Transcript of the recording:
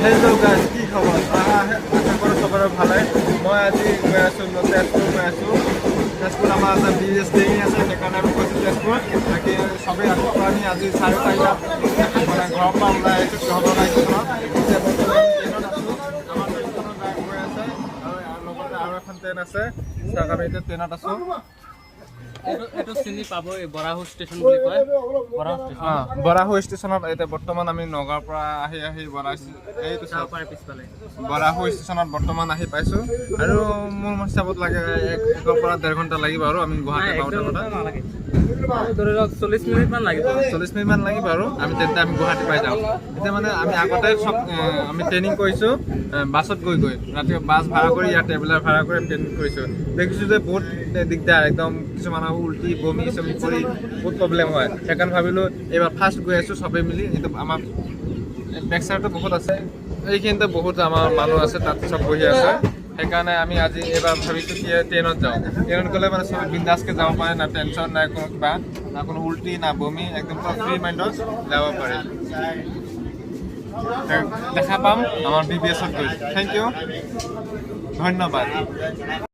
Hello' guys, কি খবৰ? আশা কৰোঁ চবৰে ভালে। মই আজি গৈ আছোঁ তেজপুৰ গৈ আছোঁ। তেজপুৰ আমাৰ এটা বিজনেছ ট্ৰেইনিং আছে, সেইকাৰণে আমি গৈছোঁ তেজপুৰ। বাকী চবেই ৰাতিপুৱা আমি আজি 4:30 মানে ঘৰৰ পৰা ওলাই আহিছোঁ তহঁতৰ বাইকখনত। এতিয়া বৰ্তমান ট্ৰেইনত আছোঁ। আমাৰ ট্ৰেইনখনত গৈ আছে আৰু লগতে আৰু এখন ট্ৰেইন আছে। চাওক আমি এতিয়া ট্ৰেইনত আছোঁ। এইটো চিনি পাবই, বৰাহু ষ্টেচন বুলি কয়। বৰাহু ষ্টেচনত এতিয়া বৰ্তমান আমি নগাঁৱৰ পৰা আহি পিছফালে বৰাহু ষ্টেচনত বৰ্তমান আহি পাইছোঁ। আৰু মোৰ হিচাপত লাগে 1 পৰা 1.5 ঘণ্টা লাগিব আৰু আমি গুৱাহাটী পাওঁতে নালাগে, ধৰি লওক 40 মিনিটমান লাগিব। 40 মিনিটমান লাগিব আৰু তেন্তে আমি গুৱাহাটী পাই যাওঁ। এতিয়া মানে আমি আগতে চব আমি ট্ৰেইনিং কৰিছোঁ বাছত গৈ ৰাতিপুৱা বাছ ভাড়া কৰি ইয়াত ট্ৰেভেলাৰ ভাড়া কৰি ট্ৰেইনিং কৰিছোঁ। দেখিছোঁ যে বহুত দিগদাৰ, একদম কিছুমানৰ উল্টি বমি চমি কৰি বহুত প্ৰব্লেম হয়। সেইকাৰণে ভাবিলোঁ এইবাৰ ফাৰ্ষ্ট গৈ আছোঁ চবেই মিলি। কিন্তু আমাৰ বেক চাইডতো বহুত আছে, এইখিনিতে বহুত আমাৰ মানুহ আছে, তাত চব বহি আছে। সেইকাৰণে আমি আজি এইবাৰ ভাবিছোঁ কি ট্ৰেইনত যাওঁ। ট্ৰেইনত গ'লে মানে চব বিন্দাছকৈ যাব পাৰে, না টেনশ্যন নাই কোনো কিবা, না কোনো উল্টি না বমি, একদম ফ্ৰী মাইণ্ডত যাব পাৰে। দেখা পাম আমাৰ BBS-ত গৈ। থেংক ইউ, ধন্যবাদ।